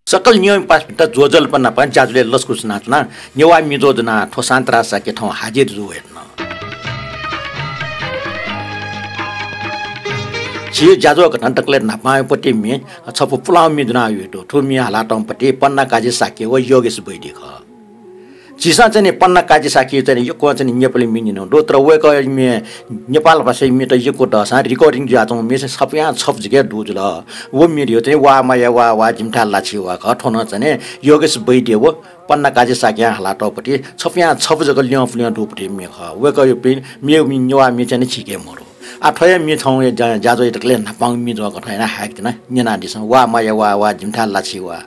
सकल नियम पास भित्र जोजल पन्ना पनि जाजुले लस्कुस नाच्ना नेवा मिजोजना ठोसान्तरा साके ठाउँ हाजिर जु हेर्न छि जाजो घण्टकले नापाएपट्टि मे छपु पुलाउ मिदुना युटो ठुमी हालाटमपट्टि पन्ना काजी साके व योगेश बैडी ख चिसा चाहिँ पन्ना काजी साके चाहिँ यो को चाहिँ नेपाली मिनिनो दोत्र वेक मे नेपाल भाषा मे त यो को दसा रिकर्डिङ जातौ मे सपया छप जगे दुजल वो मिरियो चाहिँ वा माया वा जिमठा लाछि वा खठोन चाहिँ योगेश बैडी वो पन्ना काजी साके हालाटपट्टि छपया छप जगे ल्याउ फ्लिया दुपट्टि मे ख वेक यो पिन मे मिन्वा मे चाहिँ छिके मरो आठय मी ठाउँ जाजो इटकले नापाङ मी जो कठैना हाक्दिन नेना दिस वा माया वा जिमठा लाछि वा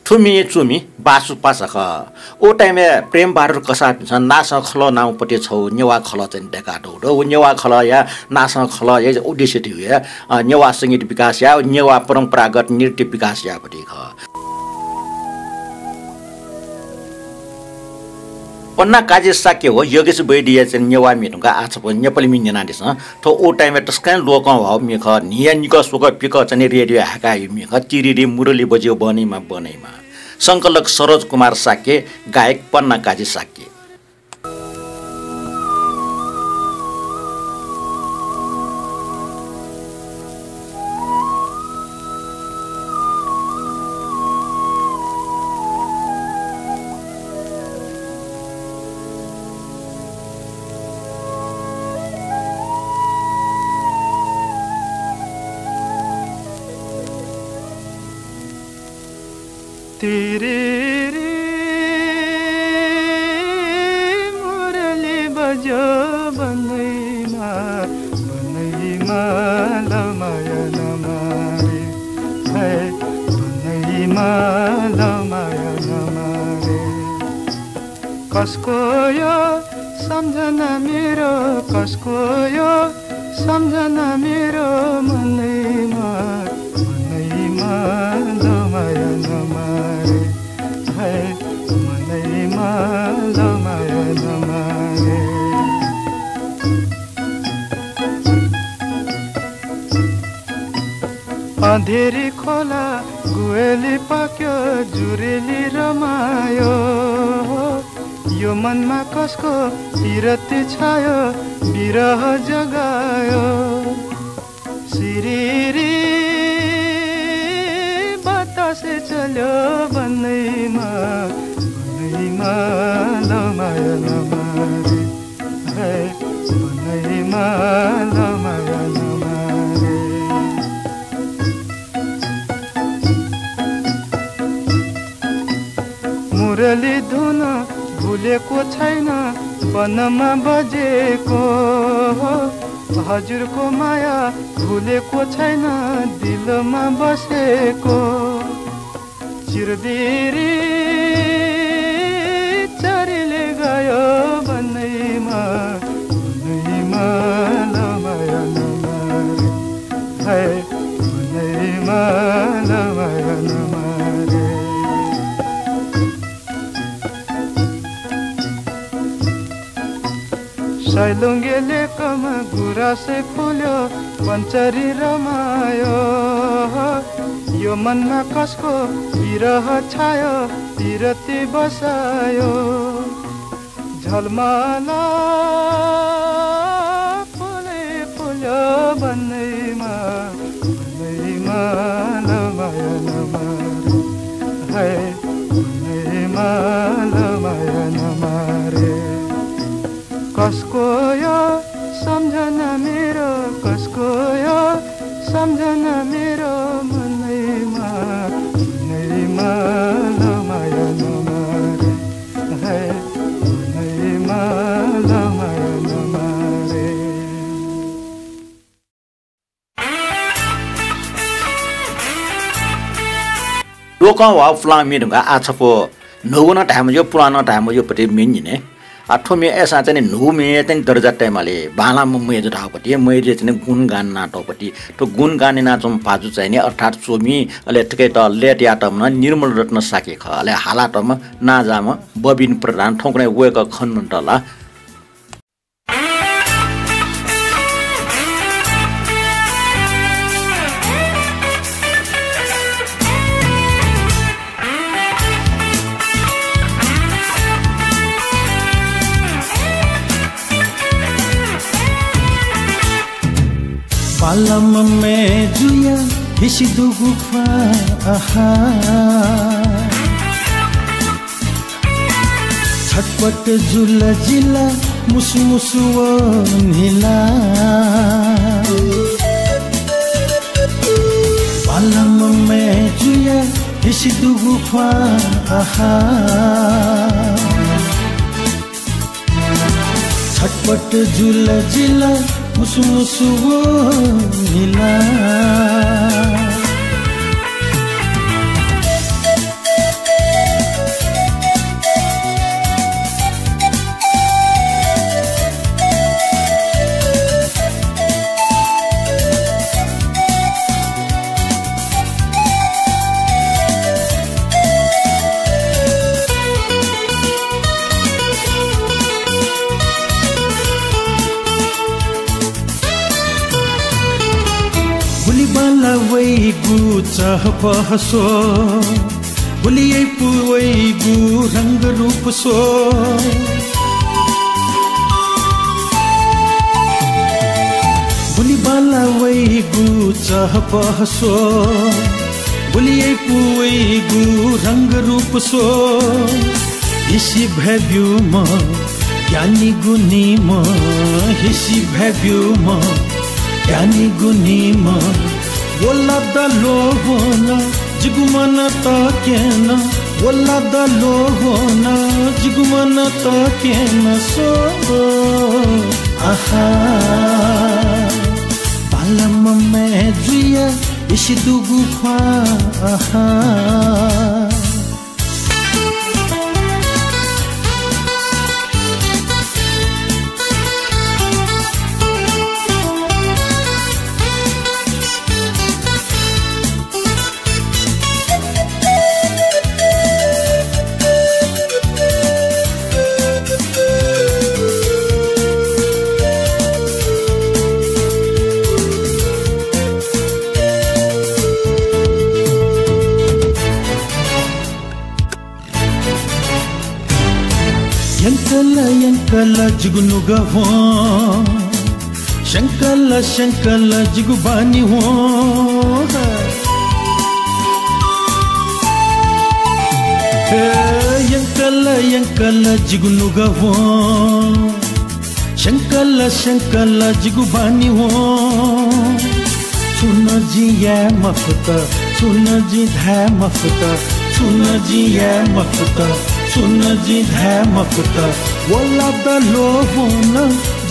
ठुमी चुमी बासु पासख ओ टाइममा प्रेम बहादुर कसा छन् नासँग खल नाउँपट्टि छौ नेवा खल चाहिँ डेकाटो हो नेवा खल या नासँग खल या उद्देश्य थियो या नेवा सङ्गीत विकास या नेवा परम्परागत नृत्य विकास यापट्टि ख पन्ना काजे साके हो योगेश बैडिया चाहिँ नेवा मेटुका आछ पनि नेपाली मिन्जना दिस थो ओ टाइममा टस्कान लोक हो मेख निया निक सोक पिक चाहिँ रेडियो हाका मेख चिरिरी मुरली बज्यो बनैमा संकलक सरोज कुमार साके गायक पन्ना काजी साके तेरे रे मुरली बजो बनैमा लमाया नमारे है बनैमा लमाया नमारे कसको यो सम्झना मेरो कसको यो सम्झना मेरो मनैमा लमाया नमारे है मनैमा लमाया नमारे अँधेरी खोला गुएली पाक्यो जुरेली रमायो यो मनमा कसको पिरती छायो बिरह जगायो सिरिरी बतासे चल्यो बनैमा लमाया नमारे है बनैमा लमाया नमारे मुरली धुन भुलेको छैन वनमा बजेको हजुरको माया भुलेको छैन दिलमा बसेको चिरदिरी चरीले गयो बनैमा लमाया नमारे है बनैमा लमाया नमारे सैलुङ्गेले कमा गुरासे फुल्यो पञ्चरी रमायो यो मनमा कसको विरह छायो पिरती बसायो झलमाला फुले फुल्यो बनैमा लमाया नमारे है बनैमा लमाया नमारे कसको यो सम्झना मेरो कसको यो सम्झना मेरो मनैमा लमाया नमारे है मनैमा लमाया नमारे लोकं वा फ्लाङ मिरुगा आछपो नगुना टाइम यो पुरानो टाइम यो पटे मिन्ने आठोमे ऐसा चाहिँ नुमे चाहिँ दर्जा टाइमले बालाम मय जुटापट्टि मैले चाहिँ गुणगान नाटकपट्टि तो गुणगाने नाचम पाजु चाहिँ अर्थात् सोमी अले ठिकै त लेट याटम निर्मल रत्न साके ख अले हालाटम नाजाम बबिन प्रधान ठोक्ने वेक खन्नटला पालम में जुया हिसी दुगुफा आहा छटपट जुला जिला मुसु मुसु नीला पालम में जुया हिसी दुगुफा आहा छटपट जुला जिला मुसु मुसु नीला बुलिबाला वैगु चह पहसो बुलियै पुवैगु रंग रूप सो बुलिबाला वैगु चह पहसो बुलियै पुवैगु रंग रूप सो हिसी भ्याब्यु म ज्ञानी गुनी म हिसी भ्याब्यु म ज्ञानी गुनी म बोला दलो बोला जिगुमन ताकेन वल्ला दलो होन जिगुमन ताकेन सो आहा बालम में जुया इसी दुगु ख्वा आहा Yankala jigunu gaho Shankala jigu bani ho Yankala jigunu gaho Shankala jigu bani ho Chuna ji ya mafta Chuna ji dha mafta Chuna ji ya mafta सुन जी है मफता वल्ला दलो होना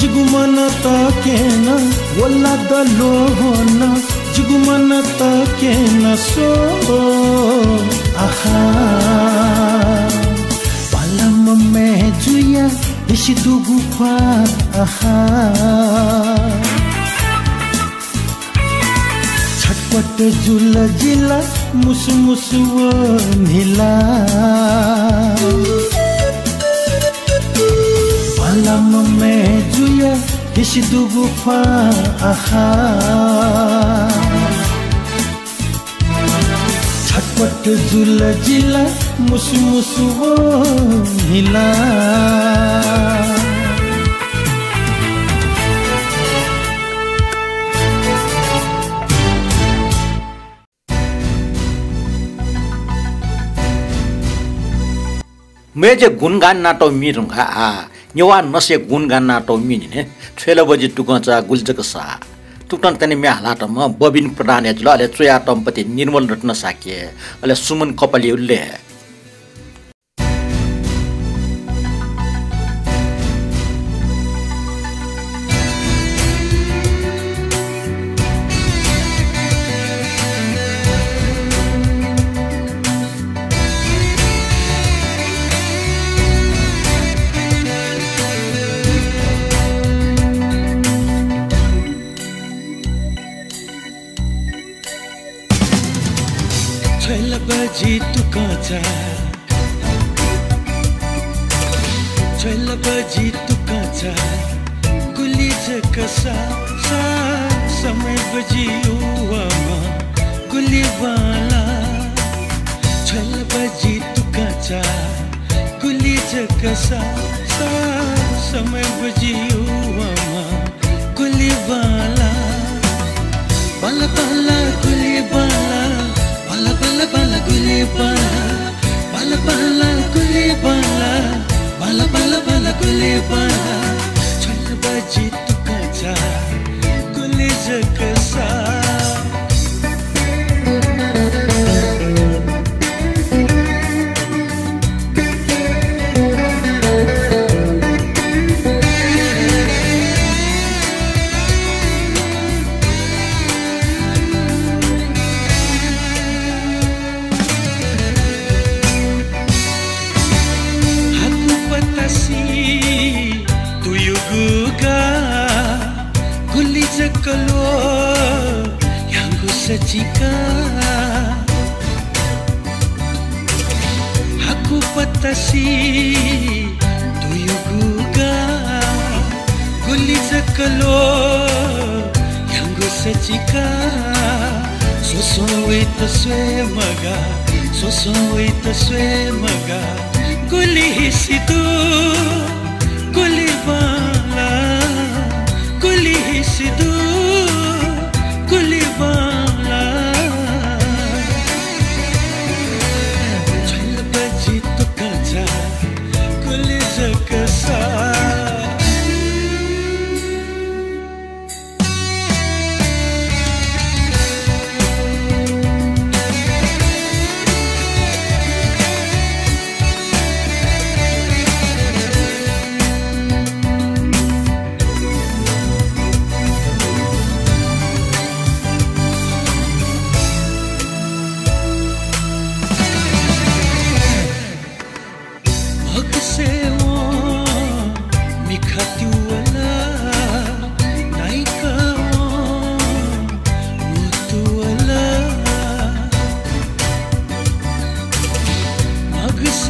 जिगुमन ताकेना वल्ला दलो होना जिगुमन ताकेना सो आहा बालम में जुया इसी दुगु ख्वा आहा छटपट जुल जिला मुसु मुसु नीला बालम में जुया इसी दुगु ख्वा आहा छटपट जुल जिला मुसु मुसु नीला मेजे गुणगान नाटो मिरुंगा न्यवा नसे गुणगान नाटो मिनिने 12 बजे टुकचा गुल्जक सा टुटन तने मे हालाट म बबिन प्रधान एजल अले चोया तम्पति निर्मल रत्न साके अले सुमन कपाली उल्ले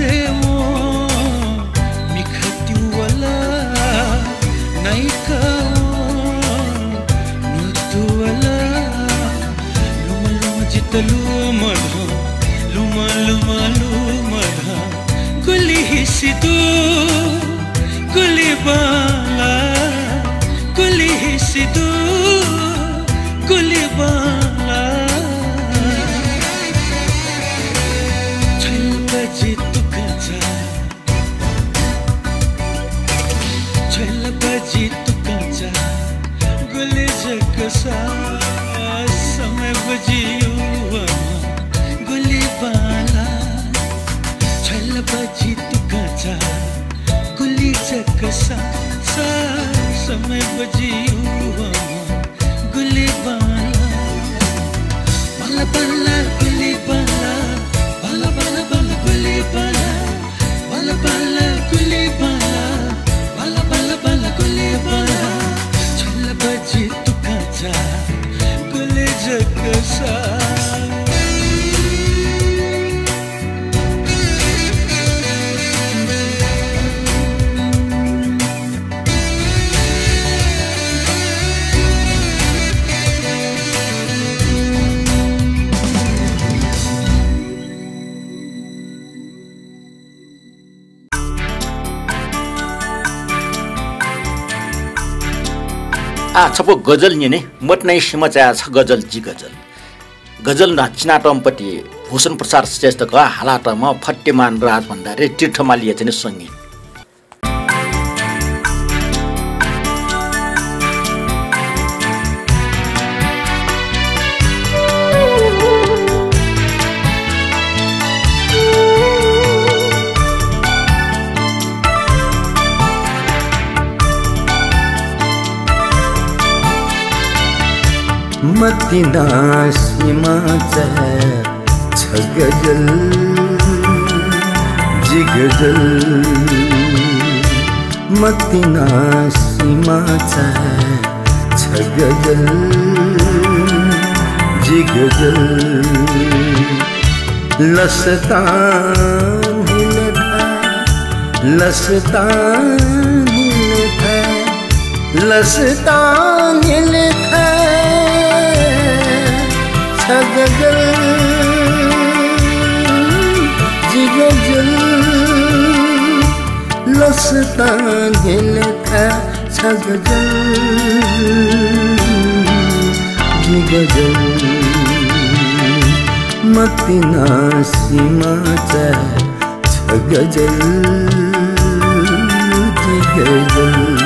से वो मिखtiu wala naika nutu wala luma luma jitalu madha luma luma luma guli hisidu guli bala guli hisidu guli bala समय बजियो गोली बाला छल बजी तू कचा गोली जकसा समय बजियो गोली बाला बाला बाला गोली बाला बाला बाला बाला गोली बाला बाला बाला गोली बाला बाला बाला बाला गोली बाला छल बजी तू कचा गोली जकसा छपो गजल नि मटनै सिमचा छ गजल जी गजल गजल नाचिनाटमपट्टि भूषण प्रसाद श्रेष्ठको हालाटमा फट्टेमान राज भन्दा रे तीर्थमा लिए चाहिँ सङ्गीत मतिना सीमाचा छ गजल जी गजल मतिना सीमाचा छ गजल जी गजल लसतान हिलता लसतान हिलता लसतान हिलता गजल जी गजल लसतान हिलता छ गजल जी गजल मतिना सीमाचा छ गजल जी गजल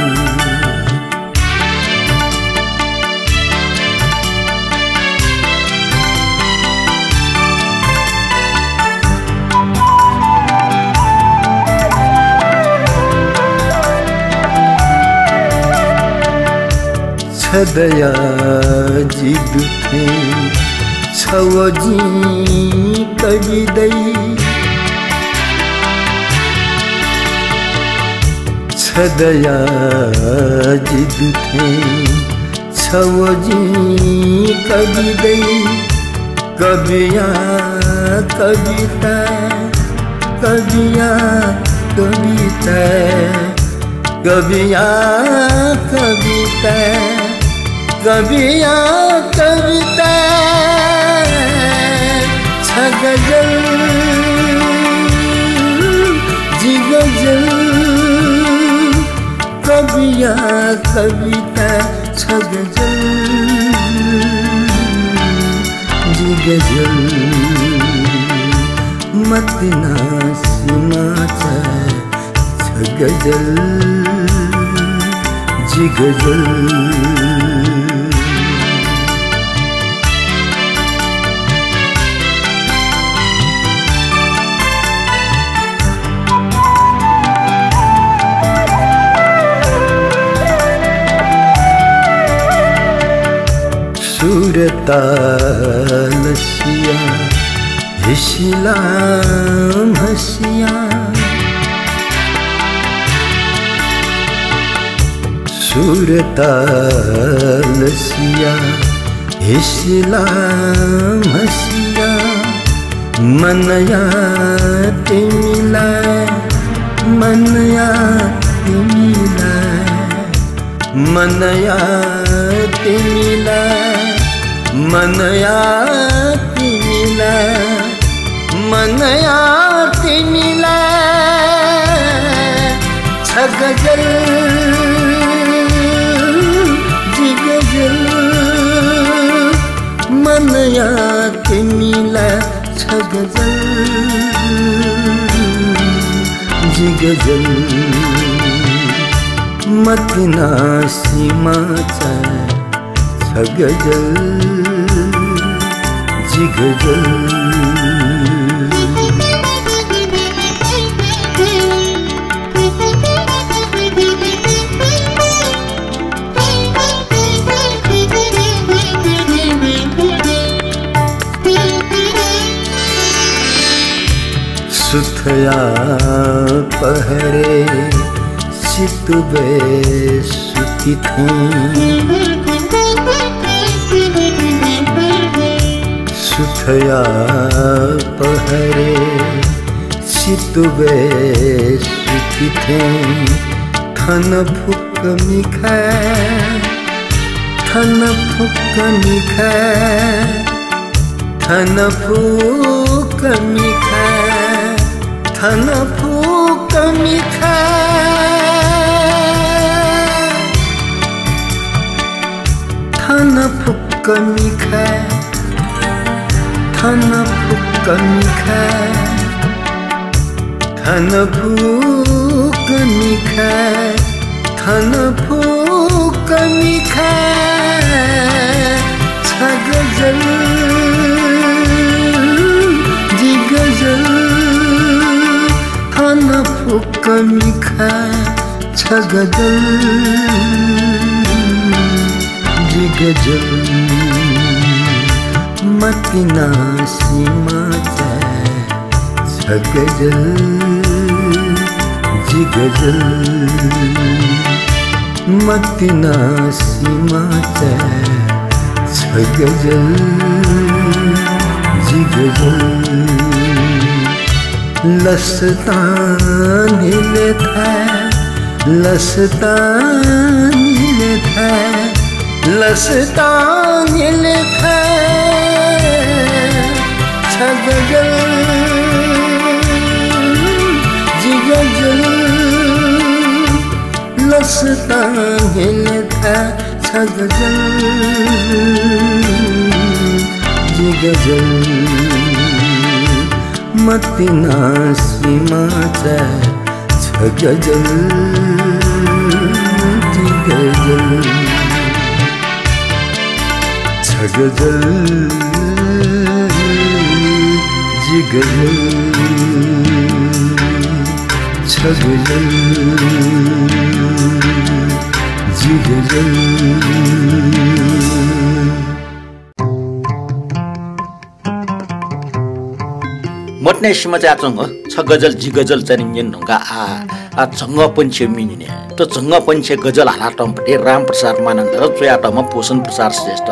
दया जी दुखे छवजी कविदै छदया जी दुखे छवजी कविदै कविया कविता कविया कविता कविया कविता कविया कविता छ गजल जी गजल कविया कविता छ गजल जी गजल मतिना सीमाचा छ गजल जी गजल सूरतालसिया हिशिलाम हसिया सूरतालसिया हिशिलाम हसिया मनया तिमीलाई मनया तिमीलाई मनया तिमीलाई मनया तिमीलाई मनया तिमीलाई छ गजल जी गजल मनया तिमीलाई छ गजल जी गजल मतना सीमा छ गजल जी गजल सुथया पहरे सितुबे सुती थी सुथया पहरे सितुबे सुती थी थन फुक मिखाए थन फुक मिखाए थन फुक मिखाए थन फुक मिखाए थन फुक मिखाए थन फुक मिखाए थन फुक मिखाए थन फुक मिखाए छ गजल जी गजल थन फुक मिखाए छ गजल जी गजल मतना सीमा छ गजल जी गजल मतना सीमा छ गजल जी गजल लसतान लेता लसतान लेता लसतान लेता छ गजल जी गजल लसतान लेता छ गजल जी गजल मतना सीमा छ गजल जी गजल छ गजल जी गजल छ गजल जी गजल मटने सीमा चाहिँ आचंग छ गजल जी गजल चाहिँ निन ढंगा आ जंग पंछे मिनिने तो जंग पंछे गजल हालाटमपटे राम प्रसाद मानन्द र चोयाटम पोषण प्रसाद श्रेष्ठ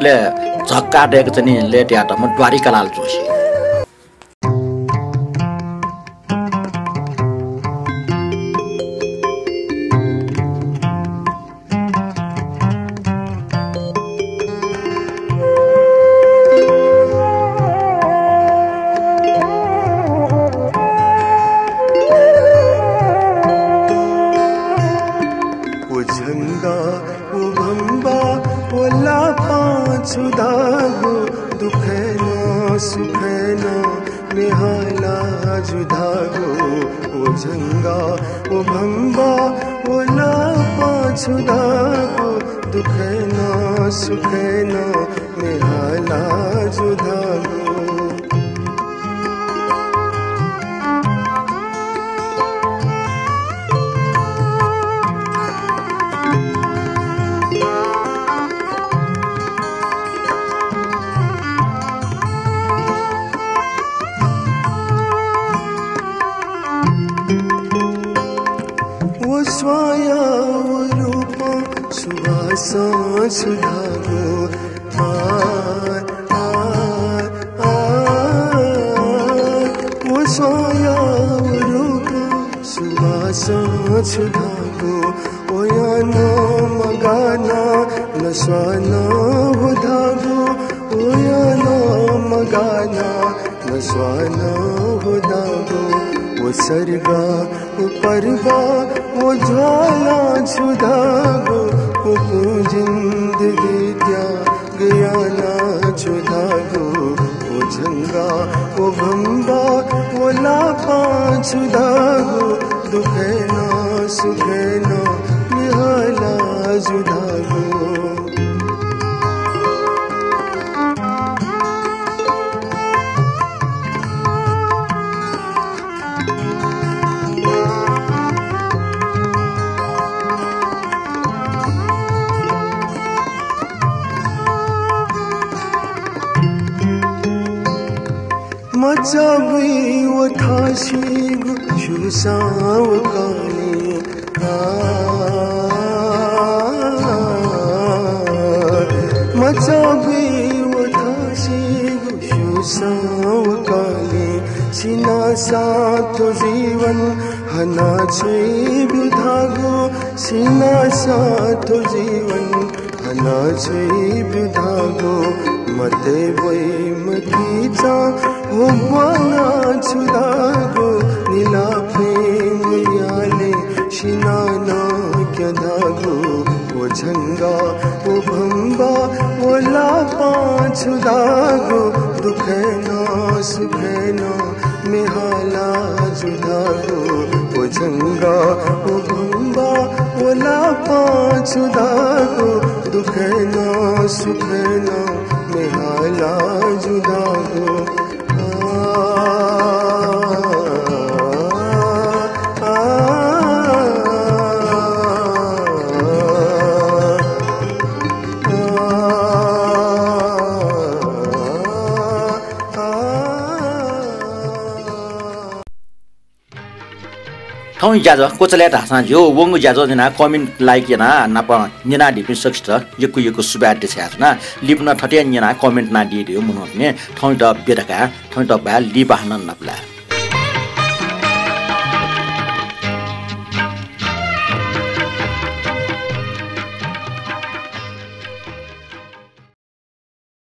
ले झक्का डेक चाहिँ लेट याटम द्वारिकालाल जोशी सुधागो छुधागो ओयानो मगाना नस्वाना हुदागो ओयानो मगाना नस्वाना हुदागो वो सरगा वो परवा वो ज्वाला छुधागो को जिंदगी क्या गया ना छुधागो वो झंगा वो भंगा वो लापा छुधागो दुखे ना सुखे ना निहाला जुधागो मचावी वो थाशी गुशुसाव काली मचावी वो थाशी गुशुसाव काली सीना सा तो जीवन हना छे विधागो सीना सा तो जीवन हना छे विधागो मते वै मकीचा वो वाला छुदागो नीला प्रेम याले शिनाना क्या धागो वो झंगा वो भंगा वो लापा छुदागो दुखे ना सुखे ना निहाला जुदागो वो झंगा वो भंगा वो लापा छुदागो दुखे ना सुखे ना निहाला जुदागो ठाउँ ज्याज कोचल्या ढासा जो वंगु ज्याज जना कमेन्ट लाइक जना नाप निना डिपिन सक्छ यकु यकु सुबाट छ्याजना लिप्न ठट्या निना कमेन्ट ना दिदियो मुनोने ठाउँ द बेडका ठाउँ द बा लिबाहन नपला